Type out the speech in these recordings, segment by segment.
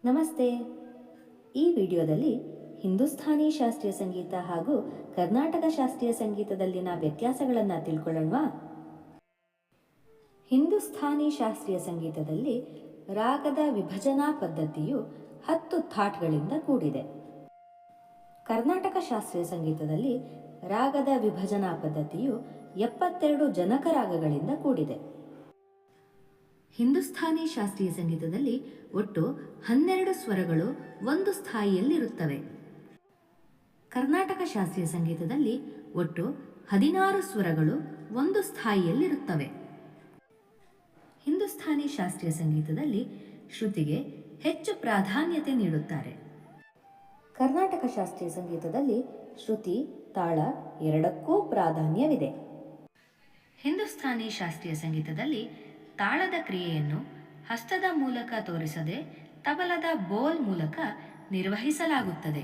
ನಮಸ್ತೆ. ಈ ವಿಡಿಯೋದಲ್ಲಿ ಹಿಂದೂಸ್ಥಾನಿ ಶಾಸ್ತ್ರೀಯ ಸಂಗೀತ ಹಾಗೂ ಕರ್ನಾಟಕ ಶಾಸ್ತ್ರೀಯ ಸಂಗೀತದಲ್ಲಿನ ವ್ಯತ್ಯಾಸಗಳನ್ನು ತಿಳ್ಕೊಳ್ಳೋಣವಾ? ಹಿಂದೂಸ್ಥಾನಿ ಶಾಸ್ತ್ರೀಯ ಸಂಗೀತದಲ್ಲಿ ರಾಗದ ವಿಭಜನಾ ಪದ್ಧತಿಯು 10 ಥಾಟ್ಗಳಿಂದ ಕೂಡಿದೆ. ಕರ್ನಾಟಕ ಶಾಸ್ತ್ರೀಯ ಸಂಗೀತದಲ್ಲಿ ರಾಗದ ವಿಭಜನಾ ಪದ್ಧತಿಯು 72 ಜನಕ ರಾಗಗಳಿಂದ ಕೂಡಿದೆ. ಹಿಂದೂಸ್ಥಾನಿ ಶಾಸ್ತ್ರೀಯ ಸಂಗೀತದಲ್ಲಿ ಒಟ್ಟು 12 ಸ್ವರಗಳು ಒಂದು ಸ್ಥಾಯಿಯಲ್ಲಿರುತ್ತವೆ. ಕರ್ನಾಟಕ ಶಾಸ್ತ್ರೀಯ ಸಂಗೀತದಲ್ಲಿ ಒಟ್ಟು 16 ಸ್ವರಗಳು ಒಂದು ಸ್ಥಾಯಿಯಲ್ಲಿರುತ್ತವೆ. ಹಿಂದೂಸ್ಥಾನಿ ಶಾಸ್ತ್ರೀಯ ಸಂಗೀತದಲ್ಲಿ ಶ್ರುತಿಗೆ ಹೆಚ್ಚು ಪ್ರಾಧಾನ್ಯತೆ ನೀಡುತ್ತಾರೆ. ಕರ್ನಾಟಕ ಶಾಸ್ತ್ರೀಯ ಸಂಗೀತದಲ್ಲಿ ಶ್ರುತಿ, ತಾಳ ಎರಡಕ್ಕೂ ಪ್ರಾಧಾನ್ಯವಿದೆ. ಹಿಂದೂಸ್ಥಾನಿ ಶಾಸ್ತ್ರೀಯ ಸಂಗೀತದಲ್ಲಿ ತಾಳದ ಕ್ರಿಯೆಯನ್ನು ಹಸ್ತದ ಮೂಲಕ ತೋರಿಸದೆ ತಬಲದ ಬೋಲ್ ಮೂಲಕ ನಿರ್ವಹಿಸಲಾಗುತ್ತದೆ.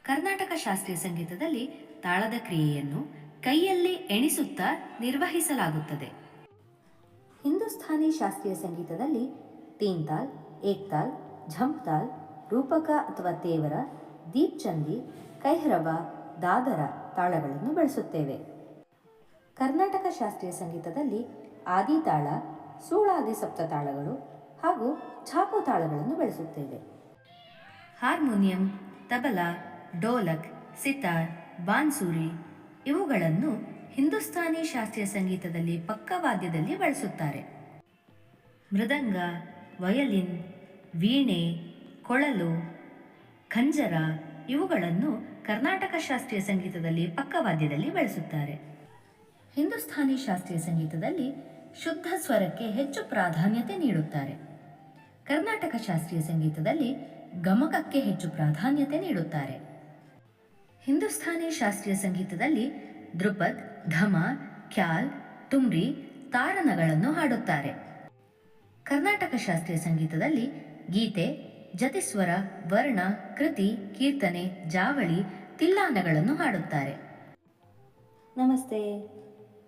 ಕರ್ನಾಟಕ ಶಾಸ್ತ್ರೀಯ ಸಂಗೀತದಲ್ಲಿ ತಾಳದ ಕ್ರಿಯೆಯನ್ನು ಕೈಯಲ್ಲಿ ಎಣಿಸುತ್ತಾ ನಿರ್ವಹಿಸಲಾಗುತ್ತದೆ. ಹಿಂದೂಸ್ಥಾನಿ ಶಾಸ್ತ್ರೀಯ ಸಂಗೀತದಲ್ಲಿ ತೀನ್ ತಾಲ್, ಏಕ್ ತಾಲ್, ಝಂಪ್ ತಾಲ್, ರೂಪಕ ಅಥವಾ ತೇವರ, ದೀಪ್ಚಂದಿ, ಕೈಹ್ರಬ, ದಾದರ ತಾಳಗಳನ್ನು ಬಳಸುತ್ತೇವೆ. ಕರ್ನಾಟಕ ಶಾಸ್ತ್ರೀಯ ಸಂಗೀತದಲ್ಲಿ ಆದಿತಾಳ, ಸೂಳಾದಿ ಸಪ್ತತಾಳಗಳು ಹಾಗೂ ಛಾಪು ತಾಳಗಳನ್ನು ಬಳಸುತ್ತೇವೆ. ಹಾರ್ಮೋನಿಯಂ, ತಬಲಾ, ಡೋಲಕ್, ಸಿತಾರ್, ಬಾನ್ಸೂರಿ ಇವುಗಳನ್ನು ಹಿಂದೂಸ್ಥಾನಿ ಶಾಸ್ತ್ರೀಯ ಸಂಗೀತದಲ್ಲಿ ಪಕ್ಕವಾದ್ಯದಲ್ಲಿ ಬಳಸುತ್ತಾರೆ. ಮೃದಂಗ, ವಯಲಿನ್, ವೀಣೆ, ಕೊಳಲು, ಖಂಜರ ಇವುಗಳನ್ನು ಕರ್ನಾಟಕ ಶಾಸ್ತ್ರೀಯ ಸಂಗೀತದಲ್ಲಿ ಪಕ್ಕವಾದ್ಯದಲ್ಲಿ ಬಳಸುತ್ತಾರೆ. ಹಿಂದೂಸ್ಥಾನಿ ಶಾಸ್ತ್ರೀಯ ಸಂಗೀತದಲ್ಲಿ ಶುದ್ಧ ಸ್ವರಕ್ಕೆ ಹೆಚ್ಚು ಪ್ರಾಧಾನ್ಯತೆ ನೀಡುತ್ತಾರೆ. ಕರ್ನಾಟಕ ಶಾಸ್ತ್ರೀಯ ಸಂಗೀತದಲ್ಲಿ ಗಮಕಕ್ಕೆ ಹೆಚ್ಚು ಪ್ರಾಧಾನ್ಯತೆ ನೀಡುತ್ತಾರೆ. ಹಿಂದೂಸ್ಥಾನಿ ಶಾಸ್ತ್ರೀಯ ಸಂಗೀತದಲ್ಲಿ ಧ್ರುಪದ್, ಧಮ, ಖ್ಯಾಲ್, ತುಮ್ರಿ, ತಾರನಗಳನ್ನು ಹಾಡುತ್ತಾರೆ. ಕರ್ನಾಟಕ ಶಾಸ್ತ್ರೀಯ ಸಂಗೀತದಲ್ಲಿ ಗೀತೆ, ಜತಿಸ್ವರ, ವರ್ಣ, ಕೃತಿ, ಕೀರ್ತನೆ, ಜಾವಳಿ, ತಿಲ್ಲಾನಗಳನ್ನು ಹಾಡುತ್ತಾರೆ. ನಮಸ್ತೆ.